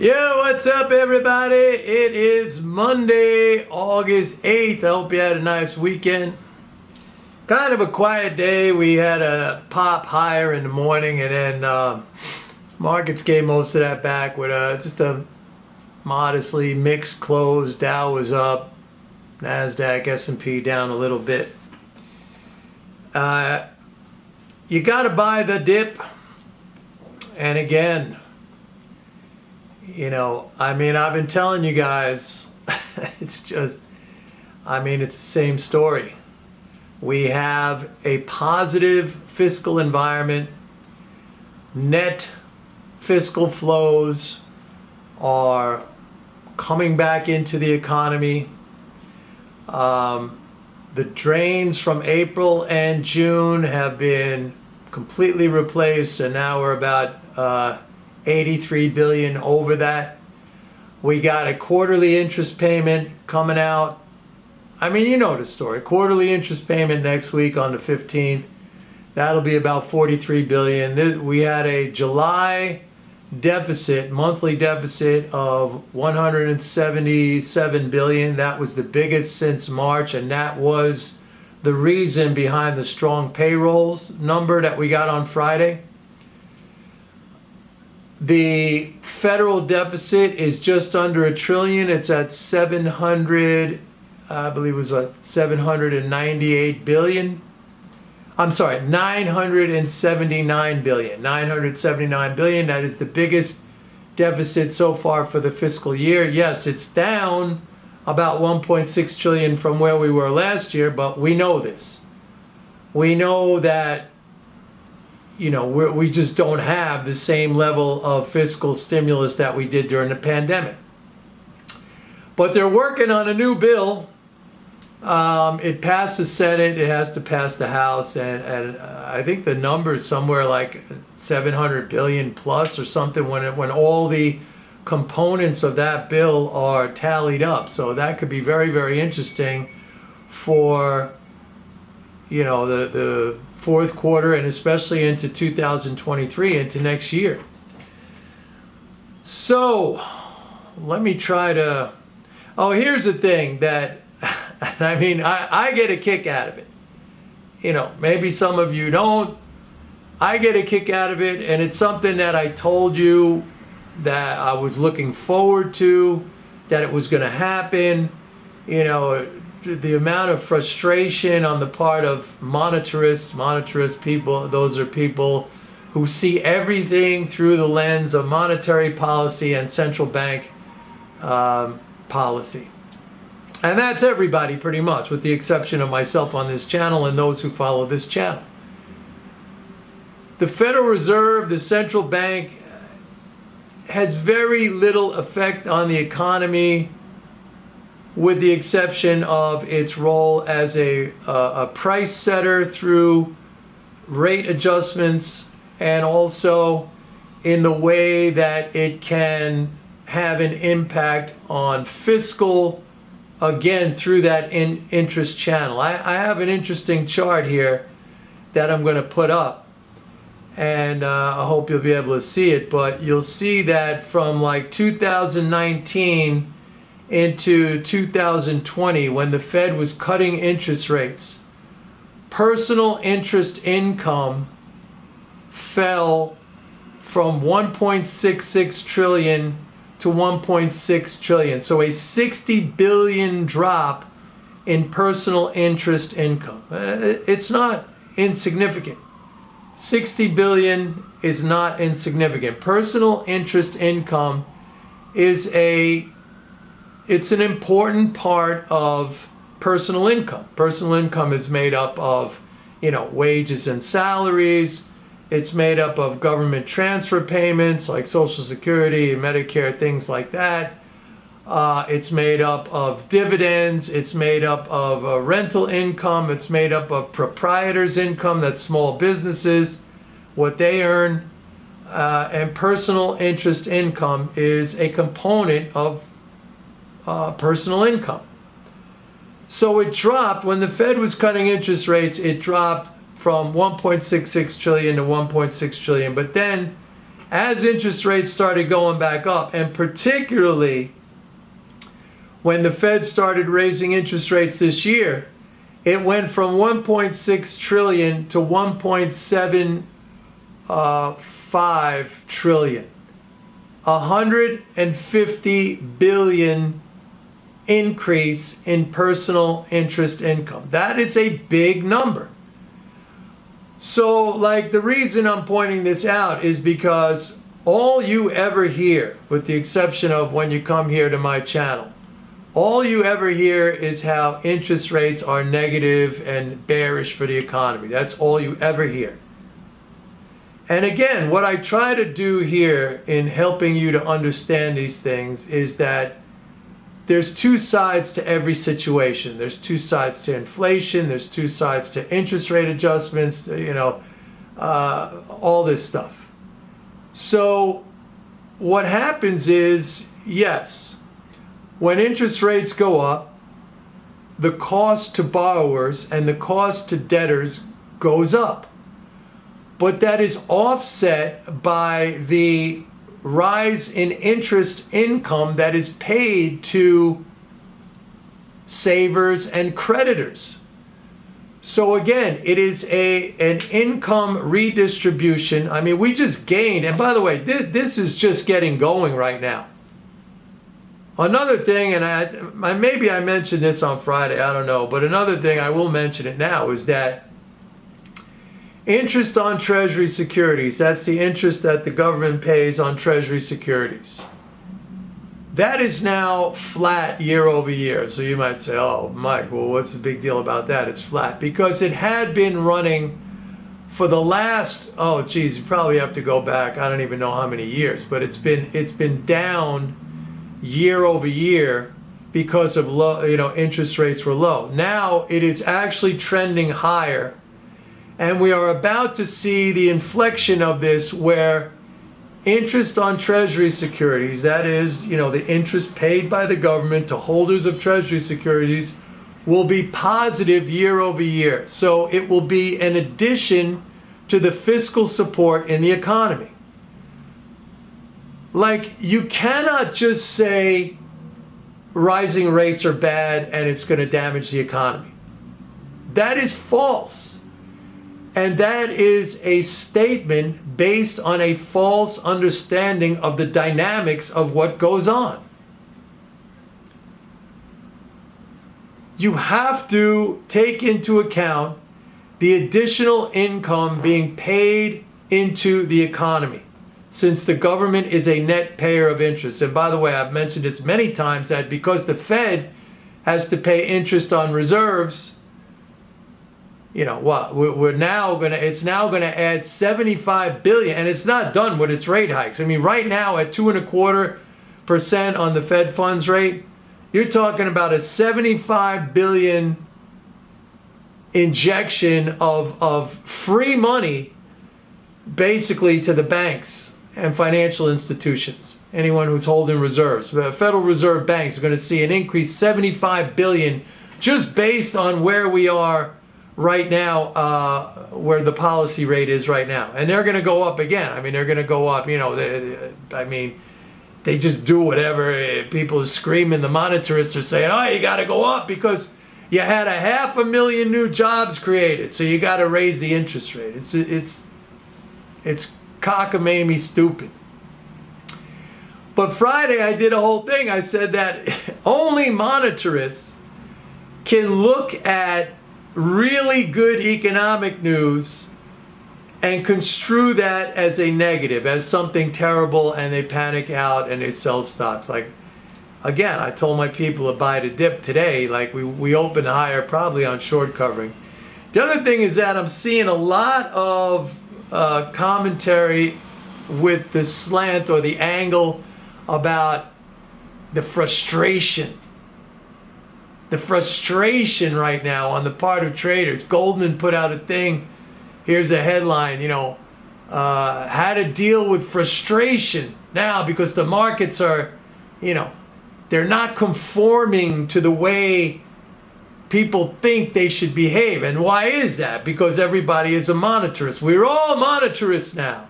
Yo, what's up, everybody? It is Monday, August 8th. I hope you had a nice weekend. Kind of a quiet day. We had a pop higher in the morning, and then markets gave most of that back with just a modestly mixed close. Dow was up, NASDAQ, S&P down a little bit. You got to buy the dip. And again, I've been telling you guys, it's the same story. We have a positive fiscal environment. Net fiscal flows are coming back into the economy. The drains from April and June have been completely replaced, and now we're about 83 billion over that. We got a quarterly interest payment coming out. You know the story. Quarterly interest payment next week on the 15th. That'll be about 43 billion. We had a July deficit, monthly deficit of 177 billion. That was the biggest since March, and that was the reason behind the strong payrolls number that we got on Friday. The federal deficit is just under $1 trillion. It's at 798 billion. I'm sorry, 979 billion. 979 billion. That is the biggest deficit so far for the fiscal year. Yes, it's down about 1.6 trillion from where we were last year, but we know this. We know that we just don't have the same level of fiscal stimulus that we did during the pandemic. But they're working on a new bill. It passed the Senate. It has to pass the House. And I think the number is somewhere like 700 billion plus or something when all the components of that bill are tallied up. So that could be very, very interesting for, the fourth quarter and especially into 2023, into next year. So let me try to, here's the thing that, I get a kick out of it. Maybe some of you don't. I get a kick out of it, and it's something that I told you that I was looking forward to, that it was going to happen. The amount of frustration on the part of monetarist people, those are people who see everything through the lens of monetary policy and central bank policy. And that's everybody pretty much, with the exception of myself on this channel and those who follow this channel. The Federal Reserve, the central bank, has very little effect on the economy, with the exception of its role as a price setter through rate adjustments, and also in the way that it can have an impact on fiscal, again, through that interest channel. I have an interesting chart here that I'm going to put up, and I hope you'll be able to see it, but you'll see that from like 2019 into 2020, when the Fed was cutting interest rates, personal interest income fell from 1.66 trillion to 1.6 trillion. So a 60 billion drop in personal interest income. It's not insignificant. 60 billion is not insignificant. Personal interest income is it's an important part of personal income. Personal income is made up of, wages and salaries. It's made up of government transfer payments like Social Security and Medicare, things like that. It's made up of dividends. It's made up of rental income. It's made up of proprietors' income, that's small businesses, what they earn. And personal interest income is a component of personal income. So it dropped when the Fed was cutting interest rates. It dropped from 1.66 trillion to 1.6 trillion. But then as interest rates started going back up, and particularly when the Fed started raising interest rates this year, it went from 1.6 trillion to 1.75 trillion. 150 billion increase in personal interest income. That is a big number. So, like, the reason I'm pointing this out is because all you ever hear, with the exception of when you come here to my channel, all you ever hear is how interest rates are negative and bearish for the economy. That's all you ever hear. And again, what I try to do here in helping you to understand these things is that there's two sides to every situation. There's two sides to inflation. There's two sides to interest rate adjustments, all this stuff. So what happens is, yes, when interest rates go up, the cost to borrowers and the cost to debtors goes up. But that is offset by the rise in interest income that is paid to savers and creditors. So again, it is an income redistribution. I mean, we just gained, and by the way, this is just getting going right now. Another thing, and maybe I mentioned this on Friday, I don't know, but another thing, I will mention it now, is that interest on Treasury securities, that's the interest that the government pays on Treasury securities, that is now flat year over year. So you might say, oh, Mike, well, what's the big deal about that? It's flat because it had been running for the last, oh, geez, you probably have to go back, I don't even know how many years, but it's been down year over year because of low, interest rates were low. Now it is actually trending higher. And we are about to see the inflection of this where interest on Treasury securities, that is, the interest paid by the government to holders of Treasury securities, will be positive year over year. So it will be an addition to the fiscal support in the economy. Like, you cannot just say rising rates are bad and it's going to damage the economy. That is false. And that is a statement based on a false understanding of the dynamics of what goes on. You have to take into account the additional income being paid into the economy, since the government is a net payer of interest. And by the way, I've mentioned this many times that because the Fed has to pay interest on reserves, it's now going to add 75 billion, and it's not done with its rate hikes. I mean, right now at 2.25% on the Fed funds rate, you're talking about a 75 billion injection of free money basically to the banks and financial institutions. Anyone who's holding reserves. The Federal Reserve banks are going to see an increase 75 billion just based on where we are right now, where the policy rate is right now. And they're going to go up again. I mean, they're going to go up, they just do whatever. People are screaming. The monetarists are saying, oh, you got to go up because you had 500,000 new jobs created. So you got to raise the interest rate. It's cockamamie stupid. But Friday I did a whole thing. I said that only monetarists can look at really good economic news and construe that as a negative, as something terrible, and they panic out and they sell stocks. Like, again, I told my people to buy the dip today. Like, we opened higher probably on short covering. The other thing is that I'm seeing a lot of commentary with the slant or the angle about the frustration right now on the part of traders. Goldman put out a thing. Here's a headline, how to deal with frustration now because the markets are, they're not conforming to the way people think they should behave. And why is that? Because everybody is a monetarist. We're all monetarists now.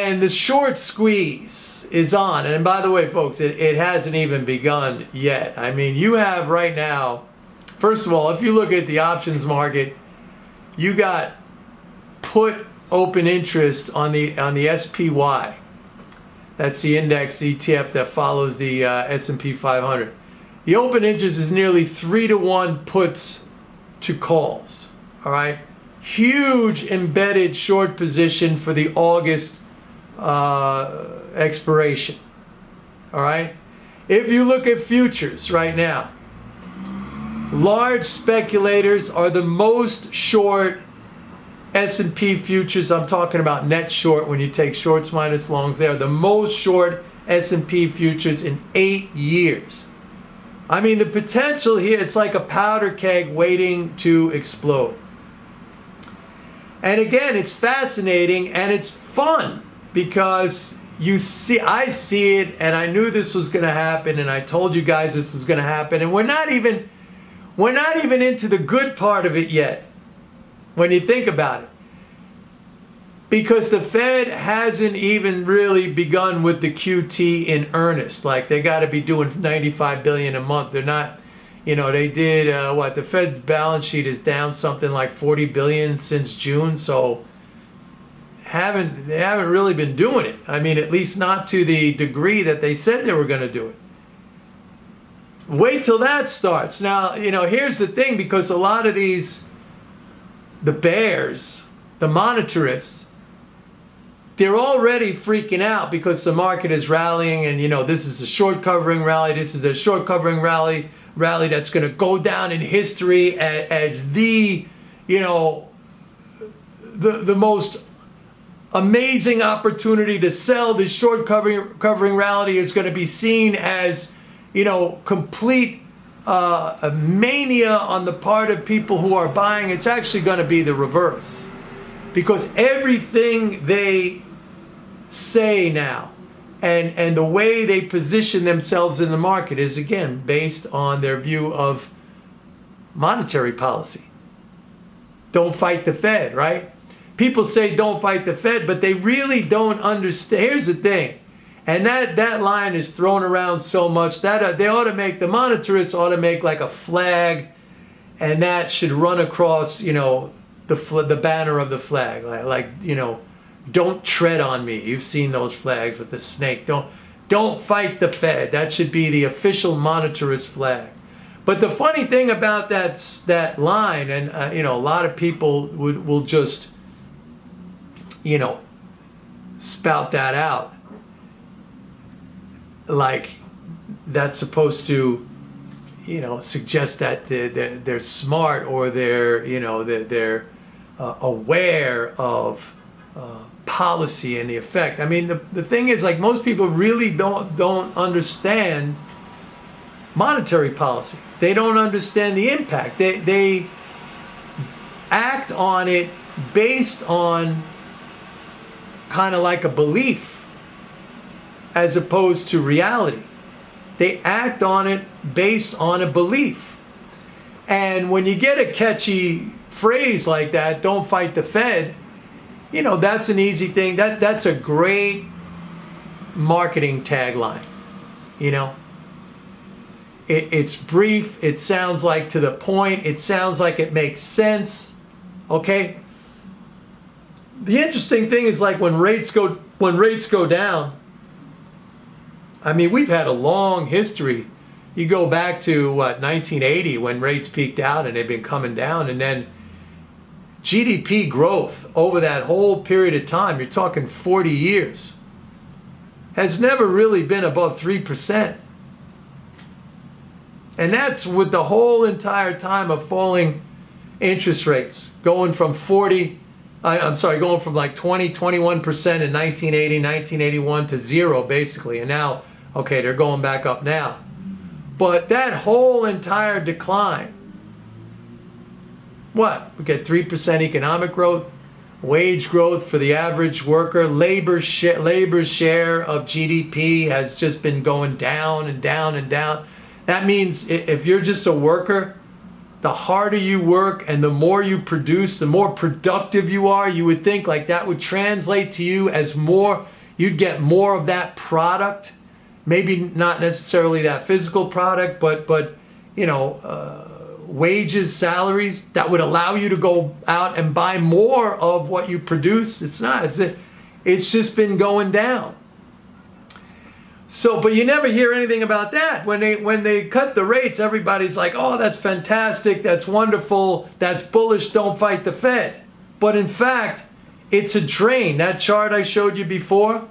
And the short squeeze is on. And by the way, folks, it hasn't even begun yet. I mean, you have right now, first of all, if you look at the options market, you got put open interest on the SPY. That's the index ETF that follows the S&P 500. The open interest is nearly 3-to-1 puts to calls. All right, huge embedded short position for the August expiration. All right, if you look at futures right now, large speculators are the most short S&P futures. I'm talking about net short when you take shorts minus longs. They are the most short S&P futures in 8 years. I mean, the potential here, it's like a powder keg waiting to explode. And again, it's fascinating and it's fun because I see it, and I knew this was going to happen, and I told you guys this was going to happen, and we're not even into the good part of it yet when you think about it. Because the Fed hasn't even really begun with the QT in earnest. Like, they got to be doing $95 billion a month. They're not, they did, the Fed's balance sheet is down something like $40 billion since June. So they haven't really been doing it. I mean, at least not to the degree that they said they were going to do it. Wait till that starts. Now, here's the thing, because a lot of the bears, the monetarists, they're already freaking out because the market is rallying, and this is a short covering rally. This is a short covering rally that's going to go down in history as the most amazing opportunity to sell. This short covering rally is going to be seen as complete a mania on the part of people who are buying. It's actually going to be the reverse, because everything they say now and the way they position themselves in the market is, again, based on their view of monetary policy. Don't fight the Fed, right? People say don't fight the Fed, but they really don't understand. Here's the thing. And that line is thrown around so much that they ought to make, the monetarists ought to make like a flag, and that should run across, the banner of the flag, like don't tread on me. You've seen those flags with the snake. Don't fight the Fed. That should be the official monetarist flag. But the funny thing about that line, and a lot of people will just spout that out, like that's supposed to suggest that they're smart, or they're aware of policy and the effect. I mean, the thing is, like, most people really don't understand monetary policy. They don't understand the impact. They act on it based on kind of like a belief as opposed to reality. They act on it based on a belief. And when you get a catchy phrase like that, don't fight the Fed, that's an easy thing. That's a great marketing tagline. It's brief. It sounds like to the point. It sounds like it makes sense. Okay? The interesting thing is, like, when rates go down, I mean, we've had a long history. You go back to 1980, when rates peaked out, and they've been coming down, and then GDP growth over that whole period of time, you're talking 40 years, has never really been above 3%. And that's with the whole entire time of falling interest rates, going from going from like 20, 21% in 1980, 1981 to zero, basically. And now, okay, they're going back up now. But that whole entire decline, we get 3% economic growth, wage growth for the average worker, labor's share of GDP has just been going down and down and down. That means if you're just a worker, the harder you work and the more you produce, the more productive you are. You would think like that would translate to you as more you'd get more of that product. Maybe not necessarily that physical product, but wages, salaries that would allow you to go out and buy more of what you produce. It's just been going down. So, but you never hear anything about that. When they cut the rates, everybody's like, oh, that's fantastic, that's wonderful, that's bullish, don't fight the Fed. But in fact, it's a drain. That chart I showed you before,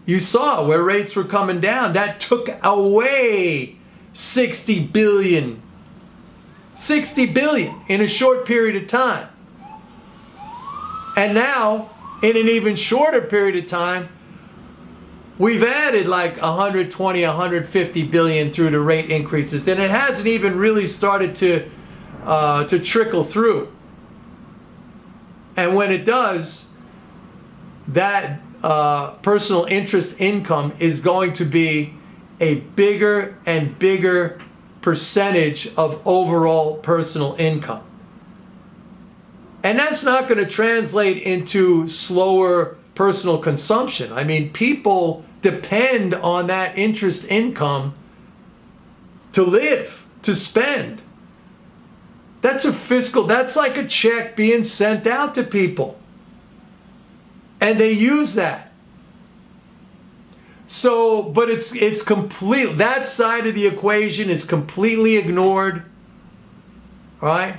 you saw where rates were coming down. That took away 60 billion in a short period of time. And now, in an even shorter period of time, we've added like 120, 150 billion through the rate increases, and it hasn't even really started to trickle through. And when it does, that personal interest income is going to be a bigger and bigger percentage of overall personal income. And that's not going to translate into slower personal consumption. I mean, people depend on that interest income to live, to spend. That's that's like a check being sent out to people. And they use that. So, but it's complete, that side of the equation is completely ignored. Right?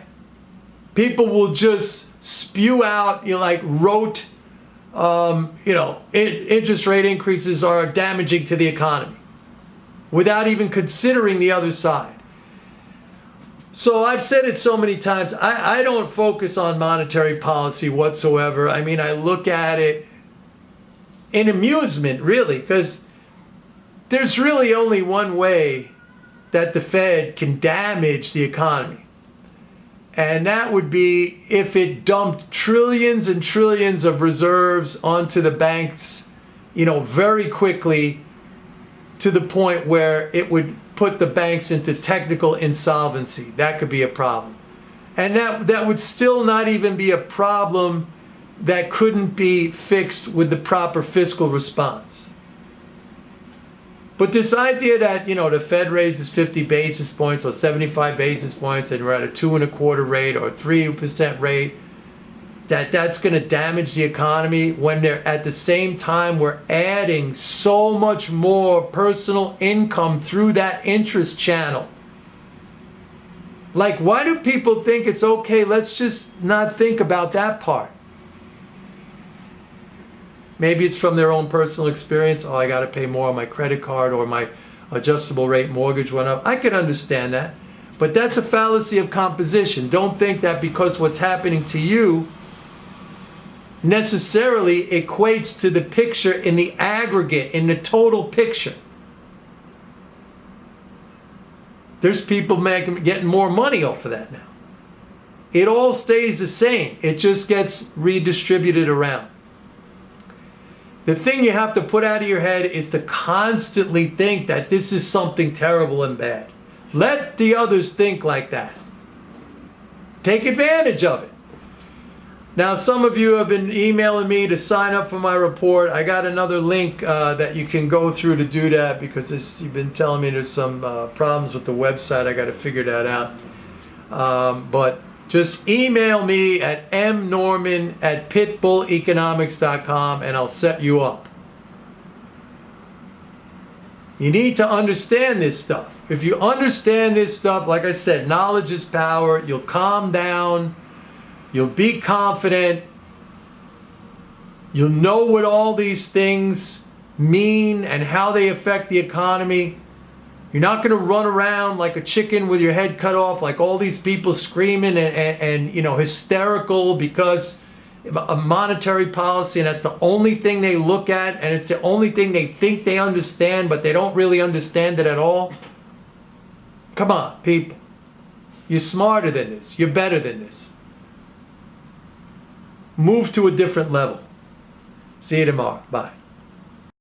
People will just spew out, like rote, interest rate increases are damaging to the economy without even considering the other side. So I've said it so many times, I don't focus on monetary policy whatsoever. I mean, I look at it in amusement, really, because there's really only one way that the Fed can damage the economy. And that would be if it dumped trillions and trillions of reserves onto the banks, very quickly, to the point where it would put the banks into technical insolvency. That could be a problem. And that would still not even be a problem that couldn't be fixed with the proper fiscal response. But this idea that, the Fed raises 50 basis points or 75 basis points and we're at a 2.25% rate or a 3% rate, that's going to damage the economy when they're at the same time we're adding so much more personal income through that interest channel. Like, why do people think it's okay? Let's just not think about that part. Maybe it's from their own personal experience. Oh, I got to pay more on my credit card, or my adjustable rate mortgage went up. I can understand that. But that's a fallacy of composition. Don't think that because what's happening to you necessarily equates to the picture in the aggregate, in the total picture. There's people getting more money off of that now. It all stays the same. It just gets redistributed around. The thing you have to put out of your head is to constantly think that this is something terrible and bad. Let the others think like that. Take advantage of it. Now, some of you have been emailing me to sign up for my report. I got another link that you can go through to do that, because you've been telling me there's some problems with the website. I got to figure that out. But just email me at mnorman@pitbulleconomics.com and I'll set you up. You need to understand this stuff. If you understand this stuff, like I said, knowledge is power. You'll calm down. You'll be confident. You'll know what all these things mean and how they affect the economy. You're not going to run around like a chicken with your head cut off, like all these people screaming and hysterical because of monetary policy, and that's the only thing they look at, and it's the only thing they think they understand, but they don't really understand it at all. Come on, people. You're smarter than this. You're better than this. Move to a different level. See you tomorrow. Bye.